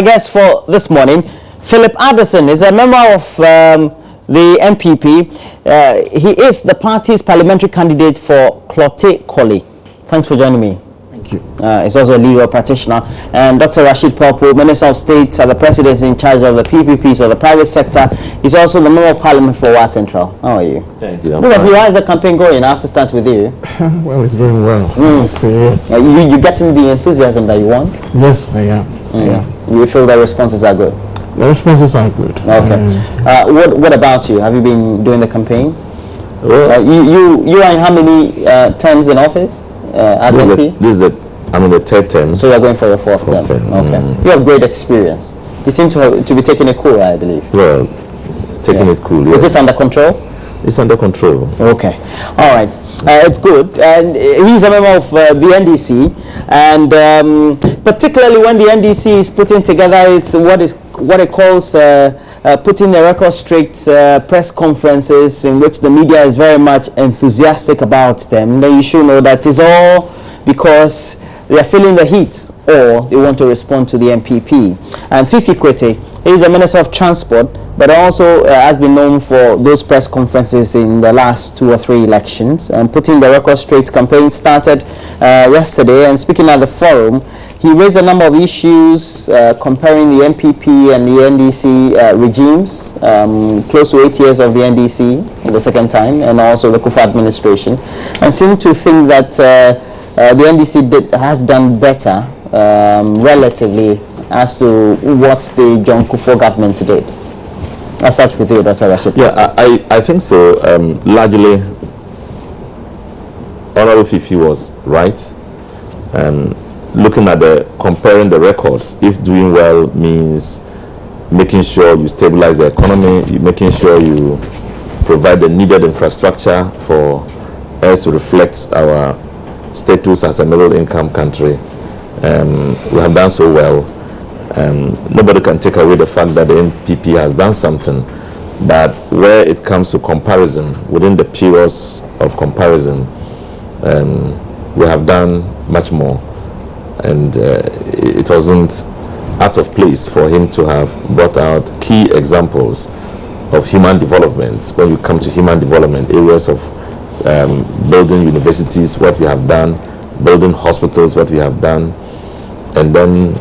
my guest for this morning, Philip Addison, is a member of the MPP. He is the party's parliamentary candidate for Clote Colley. Thanks for joining me. Thank you. He's also a legal practitioner. And Dr. Rashid Popo, Minister of State, the President in charge of the PPP, so the private sector. He's also the Member of Parliament for Wa Central. How are you? Thank you. Look at you. How is the campaign going? I have to start with you. Well, it's going well. Yes. You getting the enthusiasm that you want? Yes, I am. Yeah. You feel the responses are good? The responses are good. Okay. What about you? Have you been doing the campaign? Well, you are in how many terms in office as MP? I'm in the third term. So you're going for your fourth term. Okay. You have great experience. You seem to be taking it cool, I believe. Well, taking it cool. Yeah. Is it under control? It's under control. Okay. All right. It's good. And he's a member of the NDC, and particularly when the NDC is putting together, it's what it calls putting the record straight press conferences in which the media is very much enthusiastic about them. Then you should know that it's all because they are feeling the heat or they want to respond to the MPP. And Fifi Kwete, he's a Minister of Transport, but also has been known for those press conferences in the last 2 or 3 elections. And putting the record straight campaign started yesterday, and speaking at the forum, he raised a number of issues comparing the MPP and the NDC regimes, close to 8 years of the NDC in the second time, and also the Kufuor administration, and seemed to think that the NDC has done better relatively as to what the John Kufuor government did. I'll start with you, Dr. Rashid. Yeah, I think so. Largely, Honorable Fifi was right. Looking at comparing the records, if doing well means making sure you stabilize the economy, making sure you provide the needed infrastructure for us to reflect our status as a middle-income country, we have done so well. Nobody can take away the fact that the NPP has done something, but where it comes to comparison, within the periods of comparison, we have done much more, and it wasn't out of place for him to have brought out key examples of human development. When you come to human development, areas of building universities, what we have done, building hospitals, what we have done, and then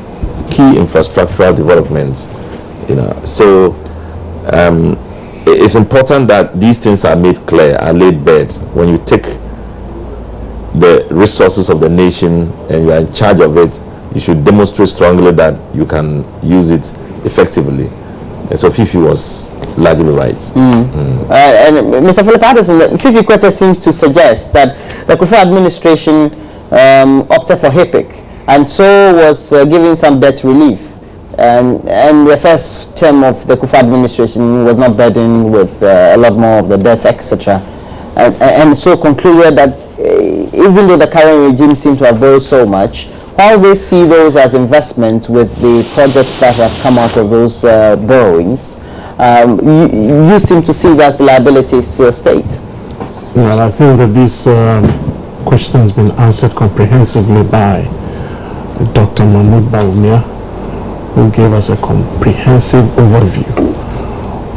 key infrastructural developments, so it's important that these things are made clear, are laid bare. When you take the resources of the nation and you are in charge of it, you should demonstrate strongly that you can use it effectively. And so Fifi was largely right. And Mr. Philip Addison, Fifi Kwete seems to suggest that the Kufuor administration opted for HIPIC, and so was giving some debt relief. And the first term of the Kufuor administration was not burdened with a lot more of the debt, etc. And so concluded that even though the current regime seemed to have borrowed so much, while they see those as investment with the projects that have come out of those borrowings, you seem to see that as liabilities to the state. Well, I think that this question has been answered comprehensively by Dr. Mahmoud Baumia, who gave us a comprehensive overview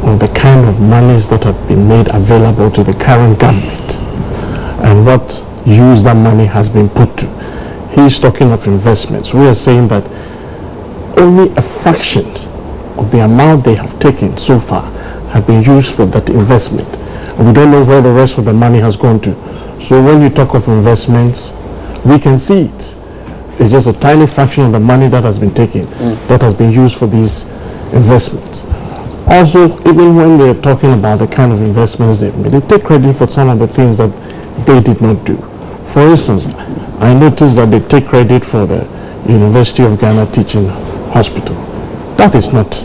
of the kind of monies that have been made available to the current government and what use that money has been put to. He's talking of investments. We are saying that only a fraction of the amount they have taken so far have been used for that investment. And we don't know where the rest of the money has gone to. So when you talk of investments, we can see it. It's just a tiny fraction of the money that has been taken that has been used for these investments. Also, even when they're talking about the kind of investments they've made, they take credit for some of the things that they did not do. For instance, I noticed that they take credit for the University of Ghana Teaching Hospital. That is not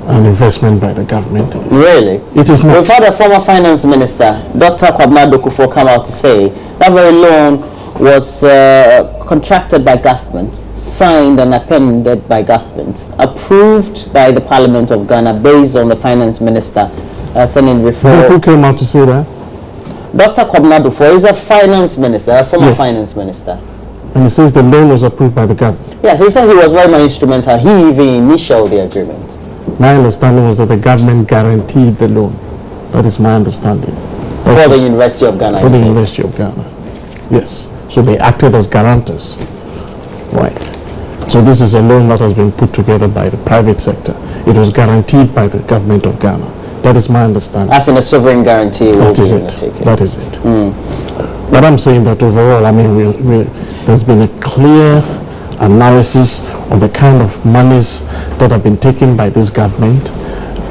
an investment by the government. Really? It is not. We've had a former finance minister, Dr. Kufuor, come out to say that very loan was contracted by government, signed and appended by government, approved by the Parliament of Ghana based on the finance minister sending referral. Who came out to say that? Dr. Kufuor is a finance minister, a former finance minister. And he says the loan was approved by the government. Yes, he said he was very much instrumental. He even initiated the agreement. My understanding was that the government guaranteed the loan. That is my understanding. For the University of Ghana. For the University of Ghana. Yes. So they acted as guarantors. Right. So this is a loan that has been put together by the private sector. It was guaranteed by the government of Ghana. That is my understanding. As in a sovereign guarantee. That is it. That is it. But I'm saying that overall, I mean, there's been a clear analysis of the kind of monies that have been taken by this government,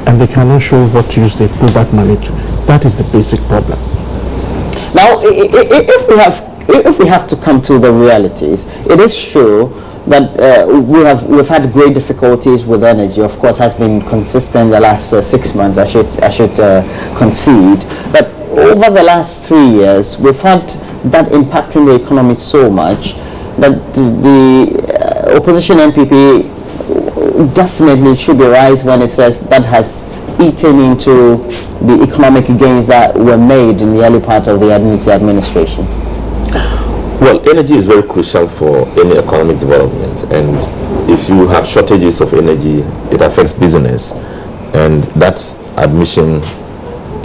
and they cannot show what use they put that money to. That is the basic problem. Now, if we have to come to the realities, it is true that we've had great difficulties with energy. Of course, has been consistent the last 6 months. I should concede, but over the last 3 years, we've had that impacting the economy so much that the opposition MPP definitely should be right when it says that has eaten into the economic gains that were made in the early part of the NDC administration. Well, energy is very crucial for any economic development, and if you have shortages of energy, it affects business, and that admission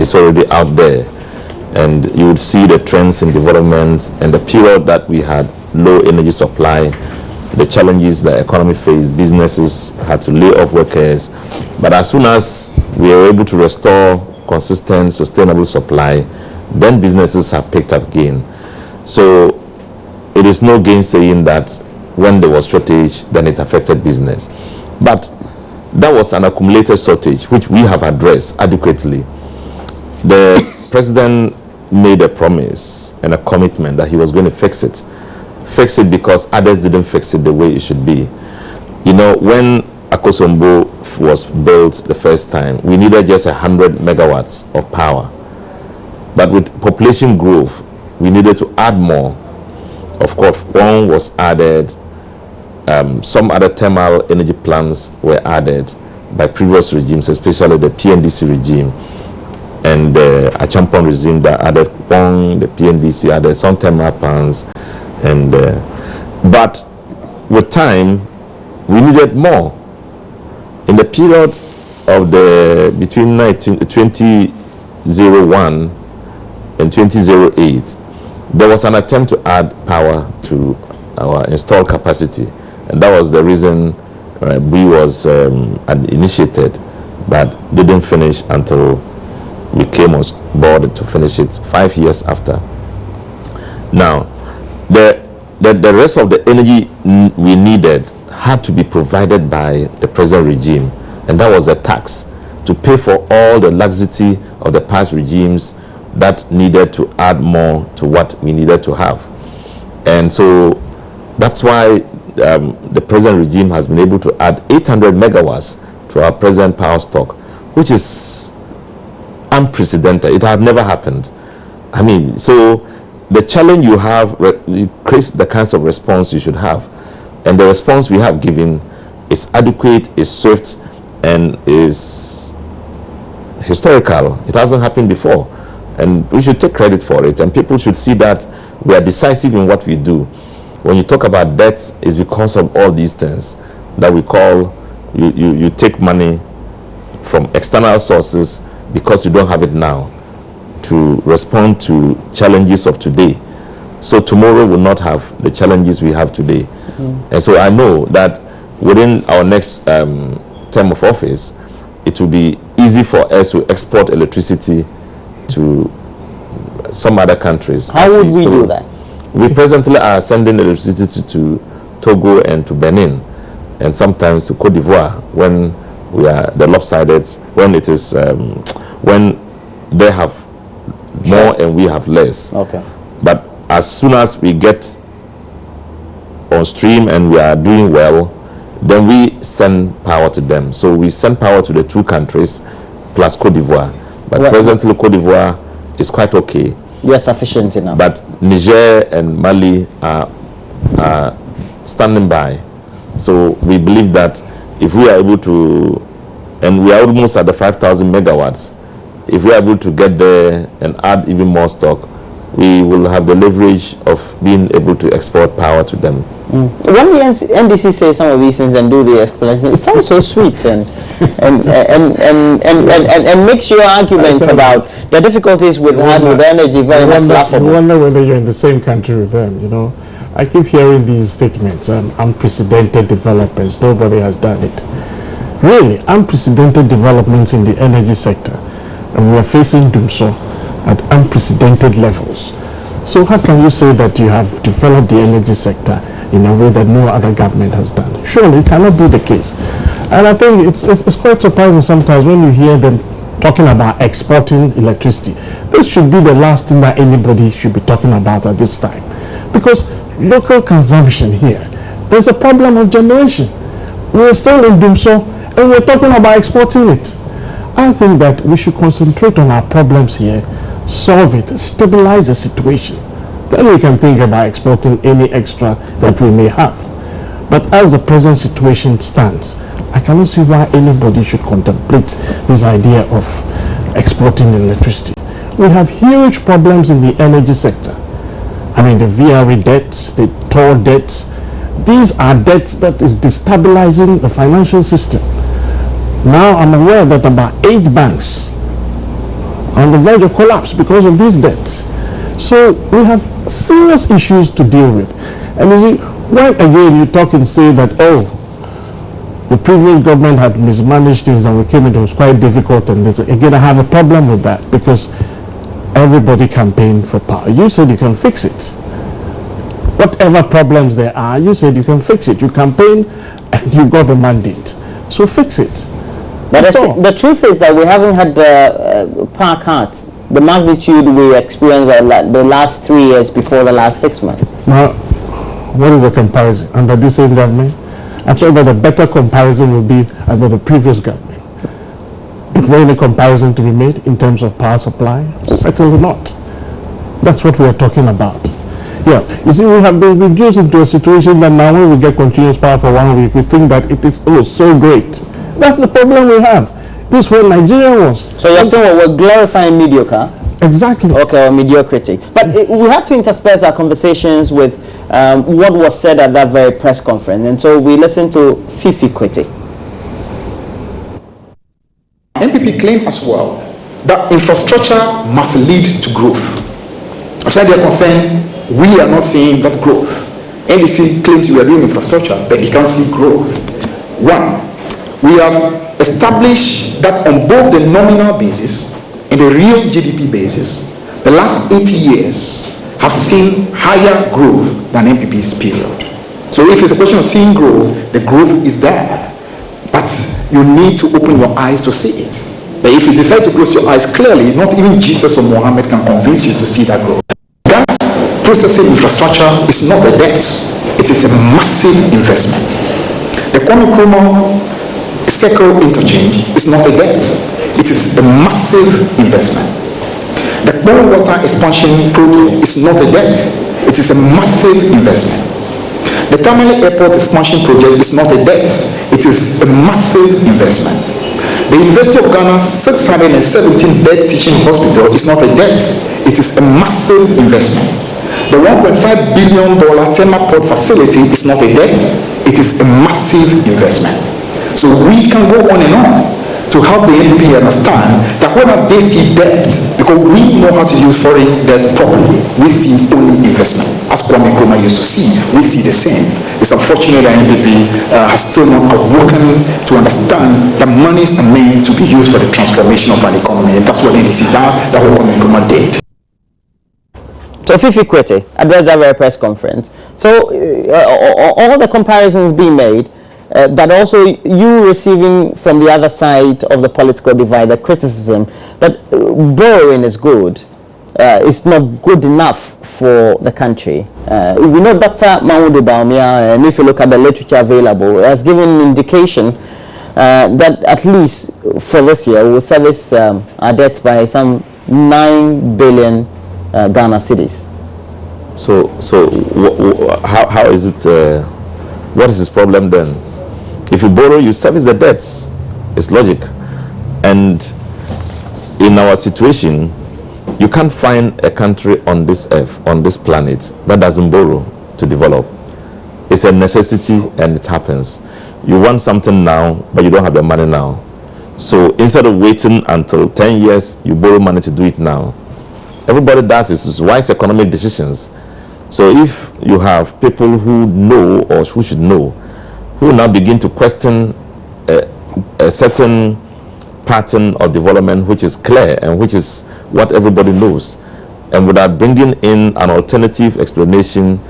is already out there. And you would see the trends in development and the period that we had low energy supply, the challenges the economy faced. Businesses had to lay off workers, but as soon as we were able to restore consistent, sustainable supply, then businesses have picked up again. So it is no gainsaying that when there was shortage, then it affected business. But that was an accumulated shortage, which we have addressed adequately. The president made a promise and a commitment that he was going to fix it because others didn't fix it the way it should be. You know, when Akosombo was built the first time, we needed just 100 megawatts of power, but with population growth we needed to add more. Of course, one was added, some other thermal energy plants were added by previous regimes, especially the PNDC regime and the Achampon regime that added one, the PNDC added some thermal plants, and but with time we needed more. In the period of between 2001 and 2008, there was an attempt to add power to our installed capacity, and that was the reason we was initiated, but didn't finish until we came on board to finish it 5 years after. Now, the rest of the energy we needed had to be provided by the present regime, and that was the tax to pay for all the laxity of the past regimes that needed to add more to what we needed to have. And so that's why the present regime has been able to add 800 megawatts to our present power stock, which is unprecedented. It had never happened. I mean, so the challenge you have creates the kinds of response you should have, and the response we have given is adequate, is swift, and is historical. It hasn't happened before, and we should take credit for it, and people should see that we are decisive in what we do. When you talk about debts, it's because of all these things that we call you take money from external sources because you don't have it now to respond to challenges of today. So tomorrow will not have the challenges we have today. And so I know that within our next term of office, it will be easy for us to export electricity to some other countries. How would we do that? We presently are sending electricity to Togo and to Benin, and sometimes to Cote d'Ivoire when we are the lopsided, when it is when they have more and we have less. Okay. But as soon as we get on stream and we are doing well, then we send power to them. So we send power to the two countries plus Cote d'Ivoire. But presently Cote d'Ivoire is quite okay. We are sufficient enough. But Niger and Mali are standing by. So we believe that if we are able to, and we are almost at the 5,000 megawatts, if we are able to get there and add even more stock, we will have the leverage of being able to export power to them. When the NDC says some of these things and do the explanation, it sounds so sweet and makes your argument about the difficulties with energy very much laughable. I wonder whether you're in the same country with them, you know. I keep hearing these statements, unprecedented developments, nobody has done it. Really, unprecedented developments in the energy sector, and we are facing doomsday at unprecedented levels. So how can you say that you have developed the energy sector in a way that no other government has done? Surely it cannot be the case. And I think it's quite surprising sometimes when you hear them talking about exporting electricity. This should be the last thing that anybody should be talking about at this time. Because local consumption here, there's a problem of generation. We're still in doomsday and we're talking about exporting it. I think that we should concentrate on our problems here, solve it, stabilize the situation. Then we can think about exporting any extra that we may have. But as the present situation stands, I cannot see why anybody should contemplate this idea of exporting electricity. We have huge problems in the energy sector. I mean, the VRE debts, the TOR debts, these are debts that is destabilizing the financial system. Now I'm aware that about 8 banks are on the verge of collapse because of these debts. So we have serious issues to deal with. And you see, when again you talk and say that, oh, the previous government had mismanaged things and we came in, it was quite difficult, and again I have a problem with that because everybody campaigned for power. You said you can fix it. Whatever problems there are, you said you can fix it. You campaigned and you got the mandate. So fix it. But the truth is that we haven't had power cuts, the magnitude we experienced the last 3 years before the last 6 months. Now, what is the comparison? Under this same government? I thought that a better comparison would be under the previous government. Is there any comparison to be made in terms of power supply? Certainly not. That's what we are talking about. Yeah, you see, we have been reduced into a situation that now when we get continuous power for 1 week, we think that it is so great. That's the problem we have. This is where Nigeria was. So you're saying we're glorifying mediocre? Exactly. Okay, or mediocrity. But we have to intersperse our conversations with what was said at that very press conference. And so we listened to Fifi Kwete. NPP claim as well that infrastructure must lead to growth. As far as they are concerned, we are not seeing that growth. NDC claims we are doing infrastructure, but you can't see growth. One, we have established that on both the nominal basis and the real GDP basis, the last 80 years have seen higher growth than NPP's period. So if it's a question of seeing growth, the growth is there. But you need to open your eyes to see it. But if you decide to close your eyes, clearly, not even Jesus or Mohammed can convince you to see that growth. Gas processing infrastructure is not a debt. It is a massive investment. The Kwame Nkrumah Circle interchange is not a debt. It is a massive investment. The Bone Water Expansion Project is not a debt. It is a massive investment. The Tamale Airport Expansion Project is not a debt. It is a massive investment. The University of Ghana's 617-bed teaching hospital is not a debt. It is a massive investment. The $1.5 billion Tema Port facility is not a debt. It is a massive investment. So we can go on and on to help the NPP understand that when they see debt, because we know how to use foreign debt properly, we see only investment. As Kwame Nkrumah used to see, we see the same. It's unfortunate that NPP has still not awoken to understand that monies are meant to be used for the transformation of an economy, and that's what NDC does, that what Kwame Nkrumah did. So Fifi Kwete addressed that very press conference. So all the comparisons being made, but also you receiving from the other side of the political divide the criticism that borrowing is good, it's not good enough for the country. We know Dr. Mahmoud Bawumia, and if you look at the literature available, has given an indication that at least for this year we will service our debts by some 9 billion Ghana cedis. So how is it? What is his problem then? If you borrow, you service the debts. It's logic. And in our situation, You can't find a country on this earth, on this planet, that doesn't borrow to develop. It's a necessity and it happens. You want something now, but you don't have the money now. So instead of waiting until 10 years, you borrow money to do it now. Everybody does this. It's wise economic decisions. So if you have people who know or who should know, who now begin to question a certain pattern of development which is clear and which is what everybody knows, and without bringing in an alternative explanation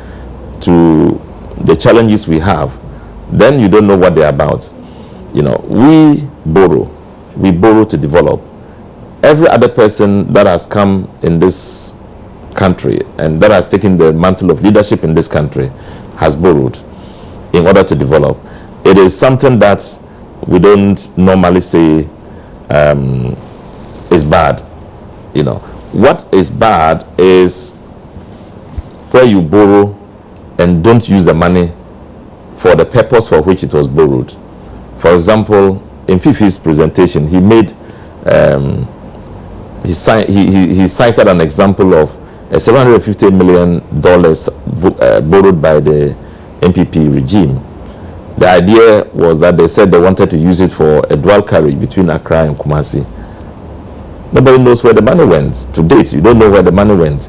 to the challenges we have, then you don't know what they're about. You know, we borrow to develop. Every other person that has come in this country and that has taken the mantle of leadership in this country has borrowed in order to develop. It is something that we don't normally say is bad. You know, what is bad is where you borrow and don't use the money for the purpose for which it was borrowed. For example, in Fifi's presentation, he made he cited an example of a $750 million borrowed by the MPP regime. The idea was that they said they wanted to use it for a dual carriage between Accra and Kumasi. Nobody knows where the money went. To date, you don't know where the money went.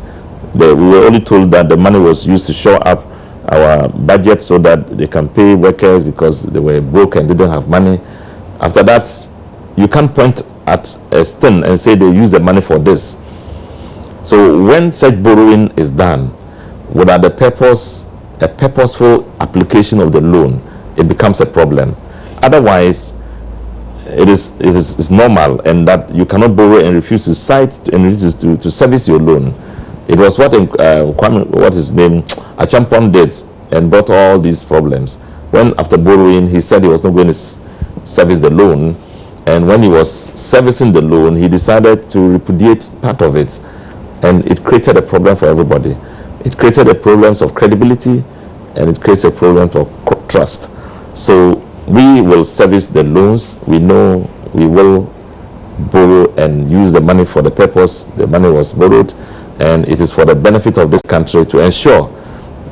We were only told that the money was used to shore up our budget so that they can pay workers because they were broke and didn't have money. After that, you can't point at a thing and say they use the money for this. So when such borrowing is done without a purposeful application of the loan, it becomes a problem. Otherwise, it is normal, and that you cannot borrow and refuse to to service your loan. It was what his name Achampong did and brought all these problems. When after borrowing, he said he was not going to service the loan, and when he was servicing the loan, he decided to repudiate part of it, and it created a problem for everybody. It created a problems of credibility, and it creates a problem of trust. So we will service the loans. We know we will borrow and use the money for the purpose the money was borrowed, and it is for the benefit of this country to ensure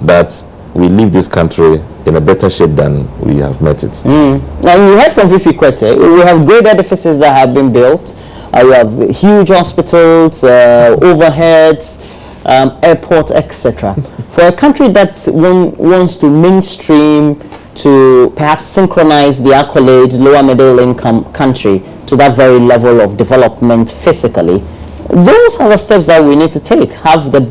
that we leave this country in a better shape than we have met it. Now you heard from Fifi Kwete, we have great edifices that have been built. You have huge hospitals, overheads, airports, etc. For a country that wants to mainstream, to perhaps synchronize the accolades, lower middle income country to that very level of development physically, those are the steps that we need to take. Have the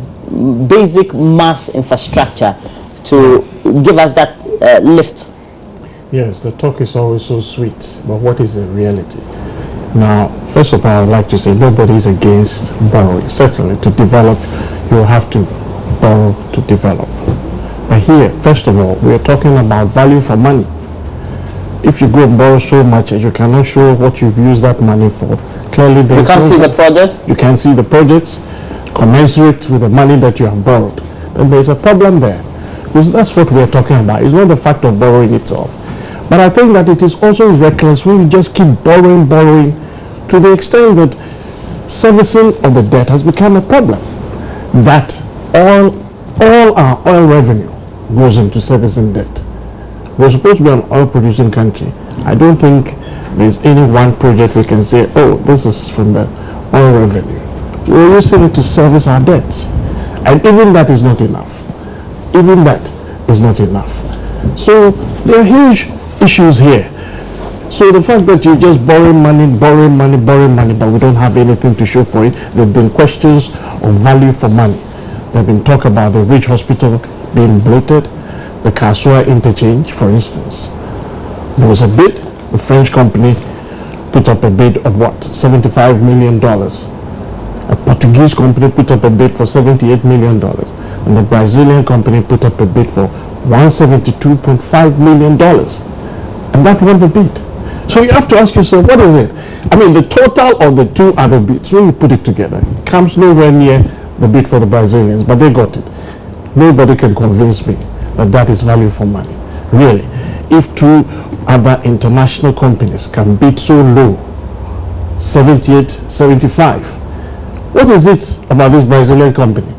basic mass infrastructure to give us that lift. Yes, the talk is always so sweet, but what is the reality? Now, first of all, I would like to say nobody is against borrowing. Certainly, to develop, you have to borrow to develop. But here, first of all, we are talking about value for money. If you go and borrow so much and you cannot show what you've used that money for, clearly you can't see the projects. You can't see the projects commensurate with the money that you have borrowed. Then there's a problem there. Because that's what we're talking about. It's not the fact of borrowing itself. But I think that it is also reckless when you just keep borrowing to the extent that servicing of the debt has become a problem. That all our oil revenue goes into servicing debt. We're supposed to be an oil producing country. I don't think there's any one project we can say, oh, this is from the oil revenue. We're using it to service our debts. And even that is not enough. Even that is not enough. So there are huge issues here. So the fact that you just borrow money, but we don't have anything to show for it. There have been questions of value for money. There have been talk about the Ridge Hospital being bloated, the Kasua interchange, for instance. There was a bid. The French company put up a bid of what? $75 million. A Portuguese company put up a bid for $78 million. And the Brazilian company put up a bid for $172.5 million. And that won the bid. So you have to ask yourself, what is it? I mean, the total of the two other bids, when you put it together, it comes nowhere near the bid for the Brazilians, but they got it. Nobody can convince me that that is value for money. Really. If two other international companies can bid so low, 78, 75, What is it about this Brazilian company?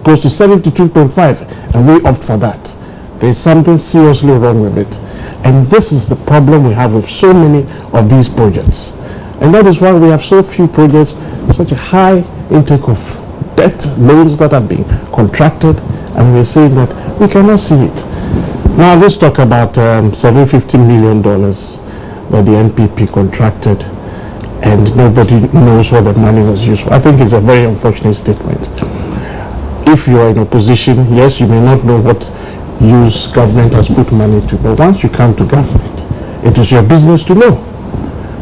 Goes to 72.5 and we opt for that. There's something seriously wrong with it. And this is the problem we have with so many of these projects. And that is why we have so few projects, such a high intake of debt, loans that are being contracted, and we're saying that we cannot see it. Now let's talk about $750 million that the NPP contracted and nobody knows what the money was used for. I think it's a very unfortunate statement. If you are in opposition, yes, you may not know what use government has put money to, but once you come to government, it is your business to know.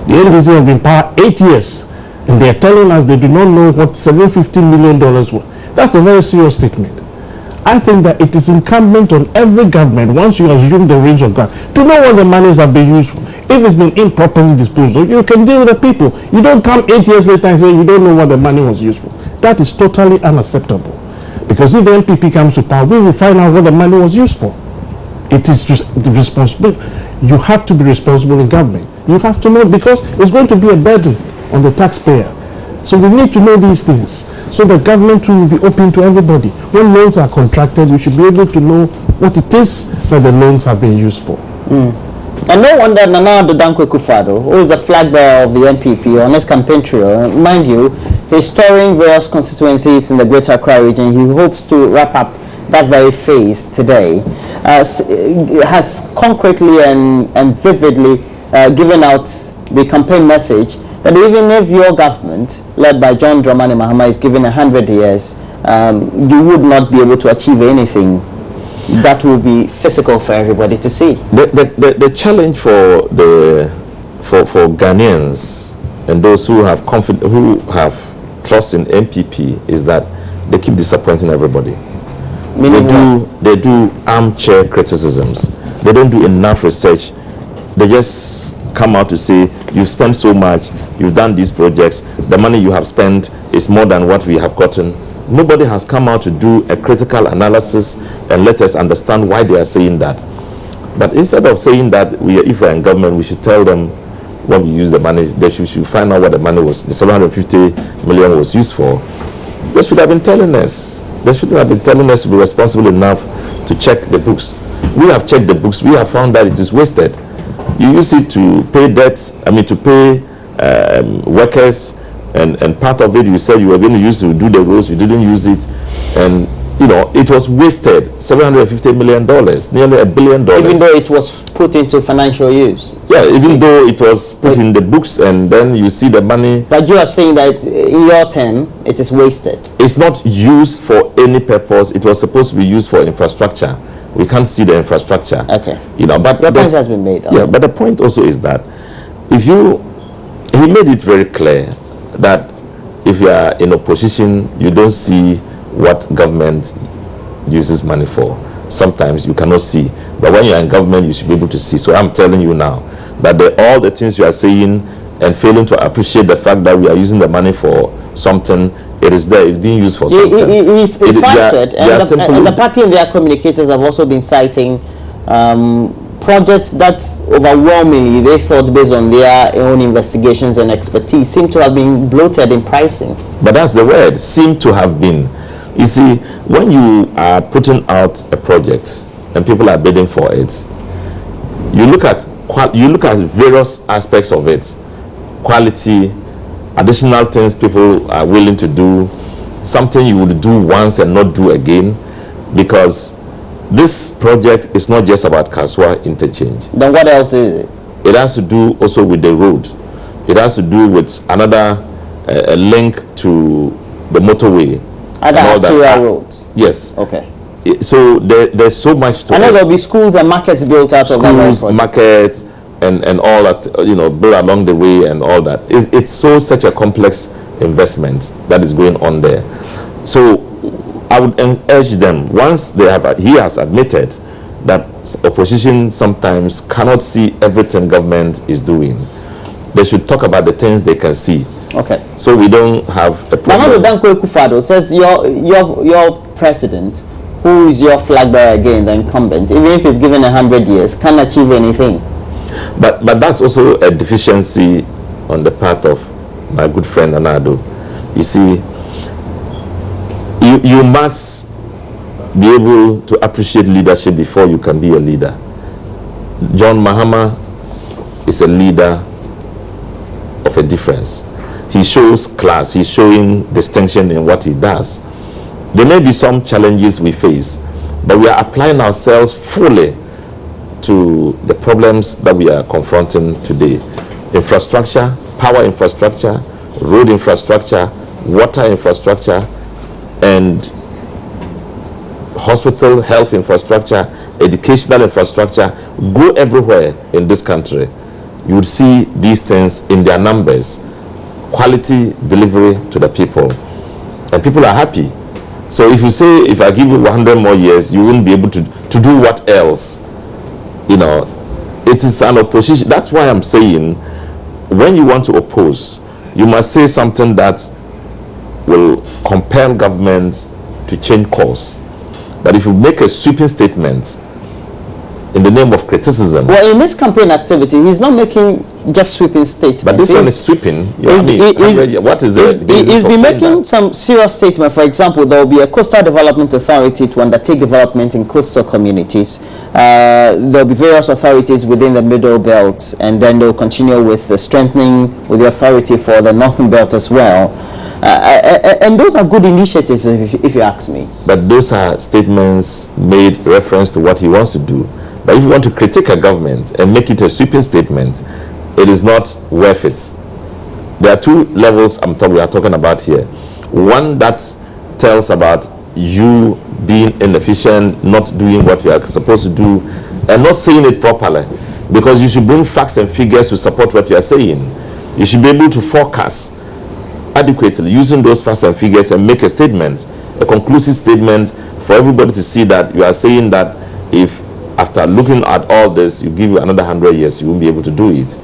The NDC has been in power 8 years, and they are telling us they do not know what $750 million was. That's a very serious statement. I think that it is incumbent on every government, once you assume the reins of government, to know what the monies have been used for. If it's been improperly disposed of, you can deal with the people. You don't come 8 years later and say you don't know what the money was used for. That is totally unacceptable. Because if the NPP comes to power, we will find out what the money was used for. It is the responsibility. You have to be responsible in government. You have to know, because it's going to be a burden on the taxpayer. So we need to know these things, so the government will be open to everybody. When loans are contracted, we should be able to know what it is that the loans have been used for. And no wonder Nana Dankwa Kufuor, who is the flag bearer of the NPP on his campaign trail, mind you, he's touring various constituencies in the Greater Accra region. He hopes to wrap up that very phase today. Has concretely and vividly given out the campaign message that even if your government, led by John Dramani Mahama, is given 100 years, you would not be able to achieve anything that will be physical for everybody to see. The challenge for Ghanaians and those who have trust in MPP is that they keep disappointing everybody. They do armchair criticisms. They don't do enough research. They just come out to say, you've spent so much, you've done these projects, the money you have spent is more than what we have gotten. Nobody has come out to do a critical analysis and let us understand why they are saying that. But instead of saying that if we're in government, we should tell them what we use the money. They should find out what the money was, the 750 million was used for. They should have been telling us. They shouldn't have been telling us to be responsible enough to check the books. We have checked the books. We have found that it is wasted. You use it to pay debts, to pay workers, and part of it you said you were going to use to do the roads, you didn't use it, and it was wasted. $750 million, nearly $1 billion. Even though it was put into financial use. Yeah, even though it was put in the books, and then you see the money. But you are saying that in your term, it is wasted. It's not used for any purpose. It was supposed to be used for infrastructure. We can't see the infrastructure. Okay. But your point has been made. Yeah, but the point also is that he made it very clear that if you are in opposition, you don't see what government uses money for. Sometimes you cannot see, but when you are in government, you should be able to see. So I'm telling you now that all the things you are saying and failing to appreciate the fact that we are using the money for something, it is there, it's being used for something. It's cited, and the party and their communicators have also been citing projects that overwhelmingly they thought, based on their own investigations and expertise, seem to have been bloated in pricing. But that's the word, seem to have been. You see, when you are putting out a project and people are bidding for it, you look at various aspects of it, quality, additional things people are willing to do, something you would do once and not do again, because this project is not just about Kaswa interchange. Then what else is it? It has to do also with the road. It has to do with another link to the motorway. Other arterial roads? Yes. Okay. So there's so much to it. I know there'll be schools and markets built out of that. Schools, markets, and all that, built along the way and all that. It's such a complex investment that is going on there. So I would urge them, once he has admitted that opposition sometimes cannot see everything government is doing, they should talk about the things they can see. Okay. So we don't have a problem. Nana Dankwa Kufuor says your president, who is your flag bearer again, the incumbent, even if he's given 100 years, can't achieve anything. But that's also a deficiency on the part of my good friend Anado. You see, you must be able to appreciate leadership before you can be a leader. John Mahama is a leader of a difference. He shows class, he's showing distinction in what he does. There may be some challenges we face, but we are applying ourselves fully to the problems that we are confronting today. Infrastructure, power infrastructure, road infrastructure, water infrastructure, and hospital health infrastructure, educational infrastructure, go everywhere in this country. You would see these things in their numbers, quality delivery to the people, and people are happy. So if you say, if I give you 100 more years, you wouldn't be able to do what else? You know, it is an opposition. That's why I'm saying, when you want to oppose, you must say something that will compel government to change course. But if you make a sweeping statement in the name of criticism... Well, in this campaign activity, he's not making just sweeping statements. But this one is sweeping. What is the basis he's of been saying making that? some serious statements. For example, there will be a coastal development authority to undertake development in coastal communities. There will be various authorities within the middle belt, and then they'll continue with strengthening with the authority for the northern belt as well. And those are good initiatives, if you ask me. But those are statements made reference to what he wants to do. But if you want to critique a government and make it a sweeping statement, it is not worth it. There are two levels we are talking about here. One that tells about you being inefficient, not doing what you are supposed to do, and not saying it properly. Because you should bring facts and figures to support what you are saying. You should be able to forecast adequately using those facts and figures and make a statement, a conclusive statement for everybody to see that you are saying that if after looking at all this you give you another 100 years, you won't be able to do it,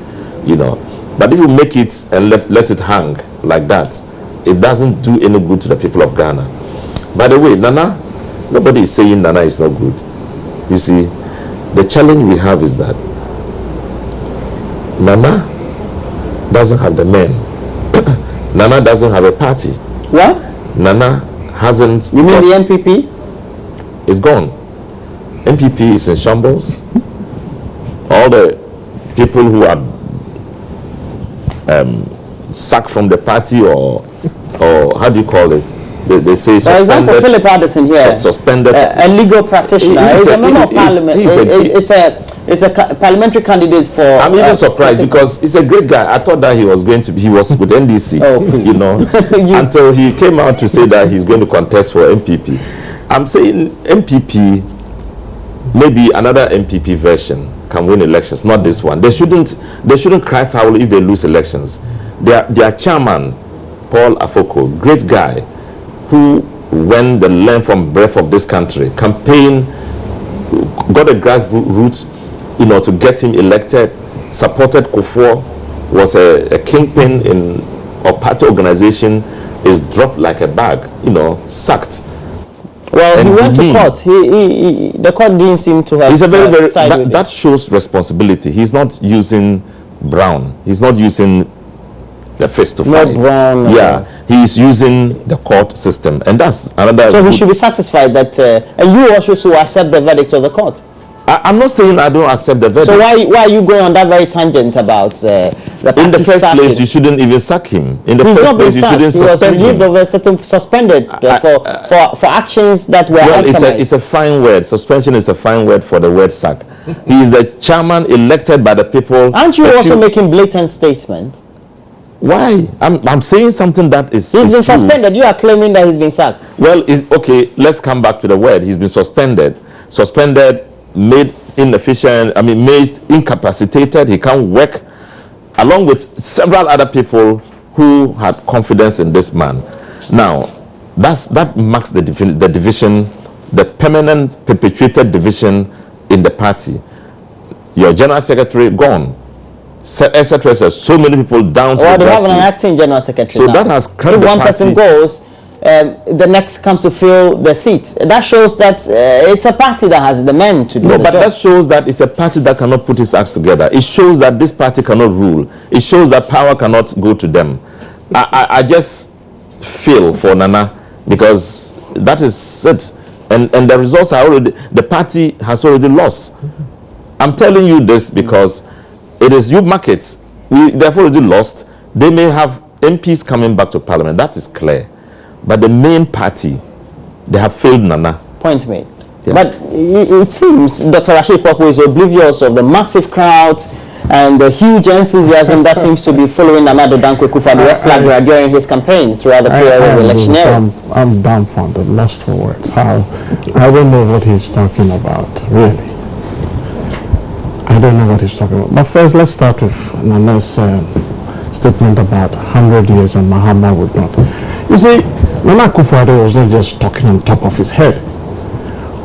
you know. But if you make it and let it hang like that, it doesn't do any good to the people of Ghana. By the way, Nana, nobody is saying Nana is not good. You see, the challenge we have is that Nana doesn't have the men. Nana doesn't have a party. What? Nana hasn't... You mean the NPP? It's gone. NPP is in shambles. All the people who are sacked from the party or how do you call it? They say suspended. For example, Philip Addison here, suspended. A legal practitioner. He's a member of parliament. It's a parliamentary candidate for... I'm even surprised because he's a great guy. I thought that he was with NDC, you know, until he came out to say that he's going to contest for MPP. I'm saying MPP, maybe another MPP version can win elections, not this one. They shouldn't cry foul if they lose elections. Their chairman, Paul Afoko, great guy, who went the length and breadth of this country, campaign, got a grassroots, you know, to get him elected, supported Kufuor, was a kingpin in a party organization, is dropped like a bag, you know, sacked. Well, and he went to court. The court didn't seem to have... He's a very that shows responsibility. He's not using Brown. He's not using the fist to fight. Brown. Yeah, he's using the court system, and that's another... So he should be satisfied that... and you also should accept the verdict of the court. I'm not saying I don't accept the verdict. So why are you going on that very tangent about the party? In the first place, you shouldn't even sack him. In the first place, you shouldn't suspend him. He was relieved of a certain suspended for actions that were it's a fine word. Suspension is a fine word for the word sack. He is the chairman elected by the people. Aren't you also making blatant statement? Why? I'm saying something that is... He's been suspended. You are claiming that he's been sacked. Well, okay, let's come back to the word. He's been suspended. Suspended, made inefficient, made incapacitated. He can't work, along with several other people who had confidence in this man. Now, that marks the division, the permanent perpetuated division in the party. Your general secretary gone, etc. So many people down to the they have an acting general secretary. So now, that has cramped if the one party. person goes, the next comes to fill the seat. That shows that it's a party that has the men to do the job. That shows that it's a party that cannot put its acts together. It shows that this party cannot rule. It shows that power cannot go to them. I just feel for Nana, because That is it. And the results are already, the party has already lost. I'm telling you this because it is you markets. They've already lost. They may have MPs coming back to parliament. That is clear. But the main party, they have failed Nana. Point made. Yeah. But it seems Dr. Rashid Popo is oblivious of the massive crowds and the huge enthusiasm that seems to be following Nana Dankwa Kufuor during his campaign throughout the period of the electioneering. I'm dumbfounded, lost for words. I don't know what he's talking about, really. I don't know what he's talking about. But first, let's start with Nana's statement about 100 years and Mahama would not. You see, Nana Kufuor was not just talking on top of his head.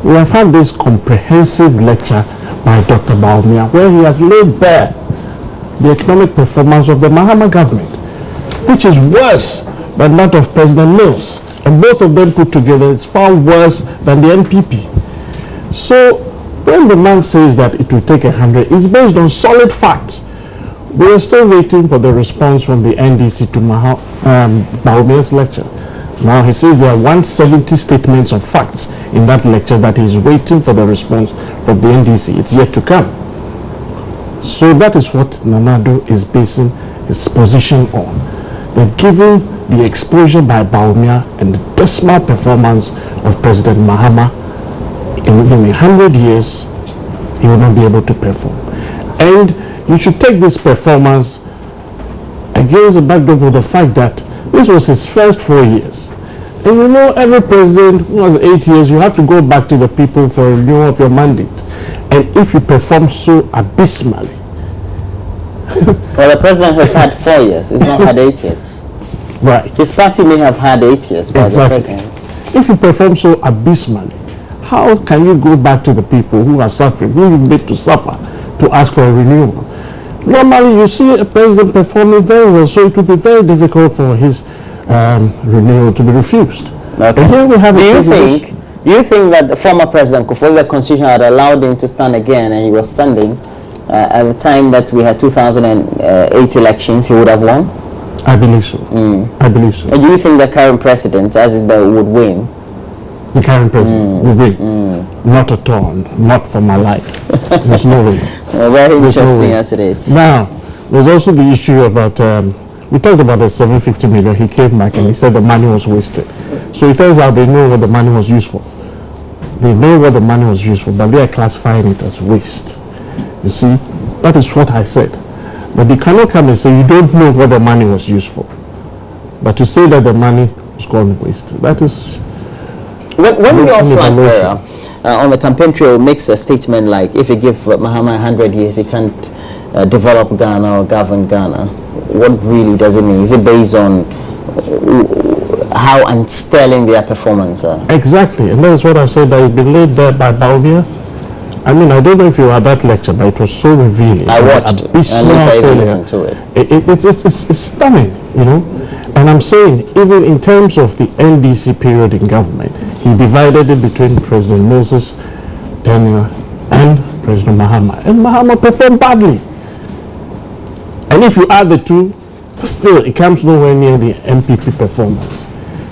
We have had this comprehensive lecture by Dr. Bawumia where he has laid bare the economic performance of the Mahama government, which is worse than that of President Mills. And both of them put together is far worse than the NPP. So when the man says that it will take 100, it's based on solid facts. We are still waiting for the response from the NDC to Bawumia's lecture. Now he says there are 170 statements of facts in that lecture that he is waiting for the response from the NDC. It's yet to come. So that is what Nanado is basing his position on. They're giving the exposure by Bawumia and the dismal performance of President Mahama. In 100 years, he will not be able to perform. And you should take this performance against the backdrop of the fact that this was his first 4 years. And you know, every president who has 8 years, you have to go back to the people for a renewal of your mandate. And if you perform so abysmally. Well, the president has had 4 years. He's not had 8 years. Right. His party may have had 8 years, but Exactly. the president. If you perform so abysmally, how can you go back to the people who are suffering, who you made to suffer, to ask for a renewal? Normally, you see a president performing very well, so it would be very difficult for his renewal to be refused. Okay. And here we have do you think that the former president Kufuor, the constitution had allowed him to stand again, and he was standing at the time that we had 2008 elections, he would have won? I believe so. I believe so. And do you think the current president, as it would win? The current president will win. Not at all. Not for my life. There's no way. Very There's no interesting way. as it is. Now, there's also the issue about, we talked about the 750 million. He came back and he said the money was wasted. So it turns out they know what the money was used for. They know what the money was used for, but they are classifying it as waste. You see, that is what I said. But they cannot come and say you don't know what the money was used for. But to say that the money was gone waste, that is... When your flag bearer on the campaign trail makes a statement like, if you give Mahama 100 years, he can't develop Ghana or govern Ghana, what really does it mean? Is it based on how unsterling their performance are? Exactly, and that is what I've said, that it's been laid there by Bawumia. I mean, I don't know if you were at that lecture, but it was so revealing. I watched and later even listened to it. It's stunning, you know. And I'm saying, even in terms of the NDC period in government, he divided it between President Moses' tenure and President Mahama. And Mahama performed badly. And if you add the two, still it comes nowhere near the MPP performance.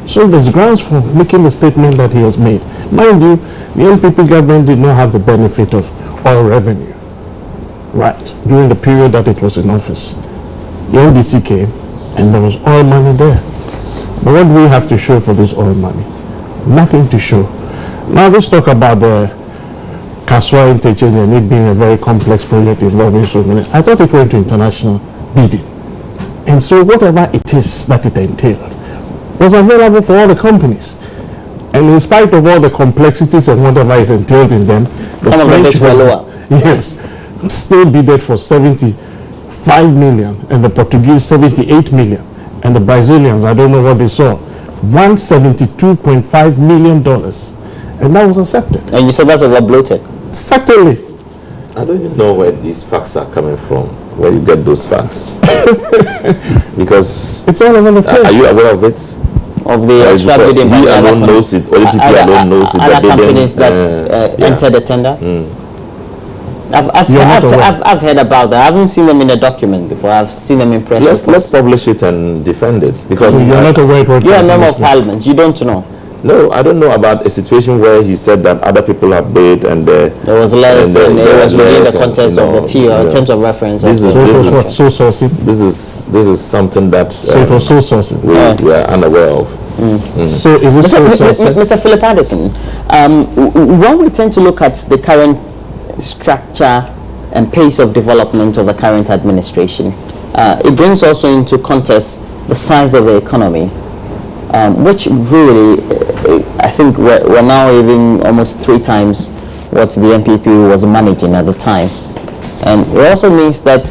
So there's grounds for making the statement that he has made. Mind you, the MPP government did not have the benefit of oil revenue, right, during the period that it was in office. The NDC came and there was oil money there. But what do we have to show for this oil money? Nothing to show. Now let's talk about the Kaswa interchange and it being a very complex project involving so many. I thought it went to international bidding. And so whatever it is that it entailed was available for all the companies. And in spite of all the complexities and whatever is entailed in them, the some of the bids were lower. Yes, still bidded for 75 million and the Portuguese 78 million. And the Brazilians, I don't know what they saw, $172.5 million. And that was accepted. And you said that's over bloated? Certainly. I don't even know where these facts are coming from, where you get those facts. Because it's all over the place. Are you aware of it? Of the extra bidding by he alone knows it, only people alone knows it. Other companies that entered the tender? I've heard about that. I haven't seen them in a document before. I've seen them in press. Let's publish it and defend it, because you're not aware of what you're a member of parliament. You don't know. No, I don't know about a situation where he said that other people have paid and there was less, and it was within the context of the T or in terms of reference. This is something that so it was sole sourcing. We are unaware of. So is it sole sourcing? Mr. Philip Addison, when we tend to look at the current structure and pace of development of the current administration, it brings also into context the size of the economy, which really, I think we're now even almost 3 times what the NPP was managing at the time. And it also means that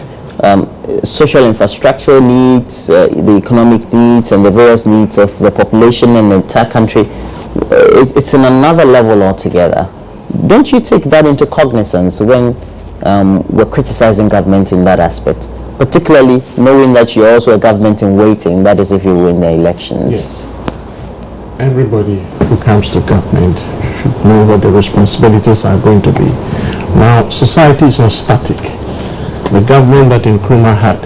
social infrastructure needs, the economic needs, and the various needs of the population and the entire country, it's in another level altogether. Don't you take that into cognizance when we're criticizing government in that aspect, particularly knowing that you're also a government in waiting, that is if you win the elections? Yes. Everybody who comes to government should know what the responsibilities are going to be. Now, society is not static. The government that Nkrumah had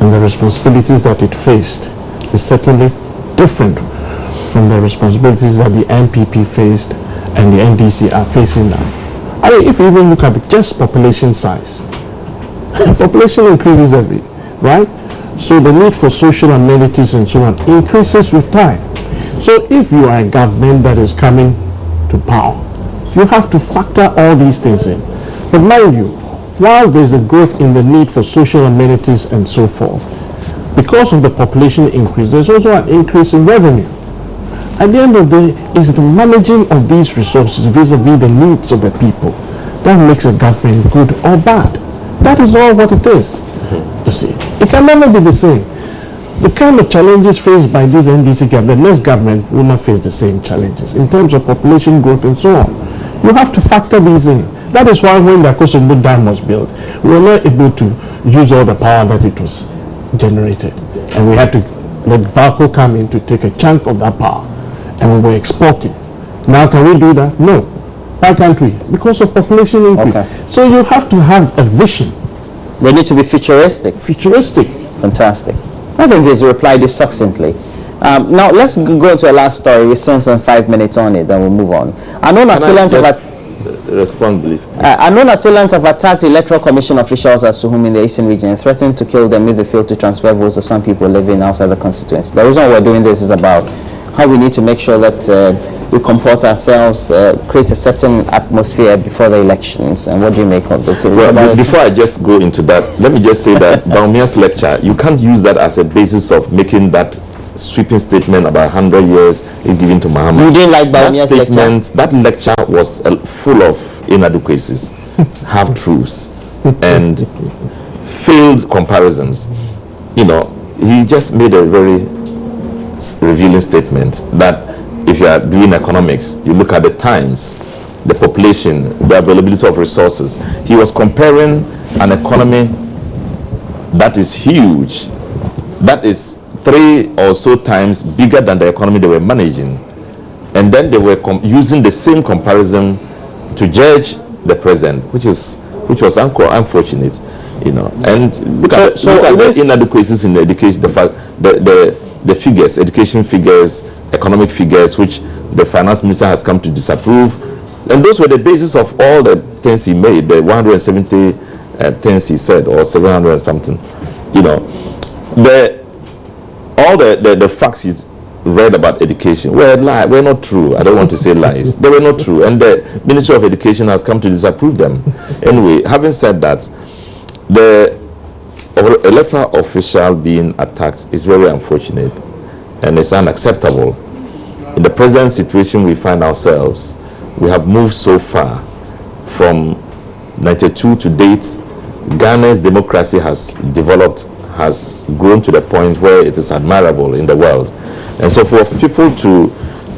and the responsibilities that it faced is certainly different from the responsibilities that the NPP faced and the NDC are facing now. I mean, if you even look at just population size, population increases every, right? So the need for social amenities and so on increases with time. So if you are a government that is coming to power, you have to factor all these things in. But mind you, while there's a growth in the need for social amenities and so forth, because of the population increase, there's also an increase in revenue. At the end of the day, it's the managing of these resources vis-a-vis the needs of the people that makes a government good or bad. That is all what it is. You see, it can never be the same. The kind of challenges faced by this NDC government, the next government will not face the same challenges in terms of population growth and so on. You have to factor these in. That is why when the Akosombo Dam was built, we were not able to use all the power that it was generated. And we had to let VALCO come in to take a chunk of that power. And we were exporting. Now can we do that? No. Why can't we? Because of population increase. Okay. So you have to have a vision. They need to be futuristic. Futuristic. Fantastic. I think he's replied you succinctly. Now let's go into a last story. We spend some 5 minutes on it, then we'll move on. Unknown assailants have attacked Electoral Commission officials at Suhum in the Eastern region and threatened to kill them if they fail to transfer votes of some people living outside the constituency. The reason we're doing this is about how we need to make sure that we comport ourselves, create a certain atmosphere before the elections. And what do you make of this? Well, before I just go into that, let me just say that Baumia's lecture, you can't use that as a basis of making that sweeping statement about 100 years given to Muhammad. You didn't like Baumia's lecture? That lecture was full of inadequacies, half-truths, and failed comparisons. You know, he just made a very revealing statement that if you are doing economics, you look at the times, the population, the availability of resources. He was comparing an economy that is huge, that is 3 or so times bigger than the economy they were managing, and then they were using the same comparison to judge the present, which was unfortunate, you know. And look at the inadequacies in the education, the figures, education figures, economic figures, which the finance minister has come to disapprove. And those were the basis of all the things he made, the 170 things he said, or 700 and something. You know, all the facts he read about education were not true. I don't want to say lies. They were not true. And the Ministry of Education has come to disapprove them. Anyway, having said that, the electoral official being attacked is very unfortunate and it's unacceptable. In the present situation we find ourselves, we have moved so far from 92 to date. Ghana's democracy has developed, has grown to the point where it is admirable in the world. And so for people to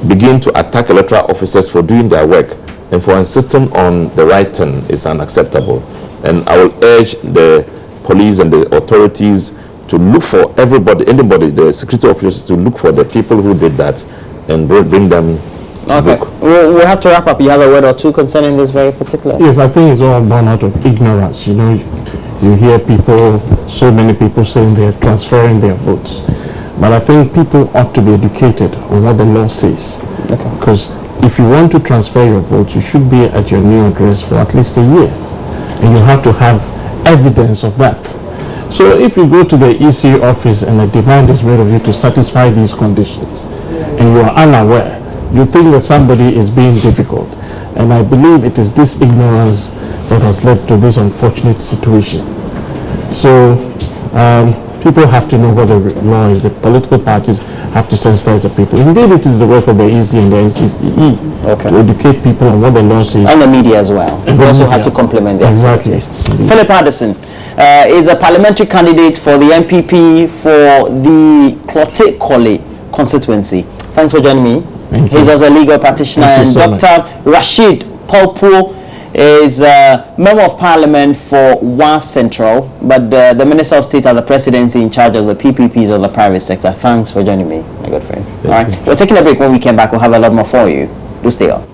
begin to attack electoral officers for doing their work and for insisting on the right thing is unacceptable. And I will urge the police and the authorities to look for anybody, the security officers, to look for the people who did that and bring them to book. We'll have to wrap up. You have a word or two concerning this very particular? Yes, I think it's all born out of ignorance. You know, you hear people, so many people saying they're transferring their votes. But I think people ought to be educated on what the law says. Because if you want to transfer your vote, you should be at your new address for at least a year. And you have to have evidence of that. So if you go to the EC office and a demand is made of you to satisfy these conditions, and you are unaware, you think that somebody is being difficult. And I believe it is this ignorance that has led to this unfortunate situation. So people have to know what the law is. The political parties have to sensitize the people. Indeed, it is the work of the EC and the NCCE to educate people on what the law says. And the media as well. And we also have to complement the activities. Philip Addison is a parliamentary candidate for the MPP for the Clote Kole constituency. Thanks for joining me. He's also a legal practitioner. And Dr. Rashid Polpo is a member of parliament for Wa Central, but the Minister of State at the presidency in charge of the PPPs of the private sector. Thanks for joining me, my good friend. All right, we're taking a break. When we come back, we'll have a lot more for you. Do stay on.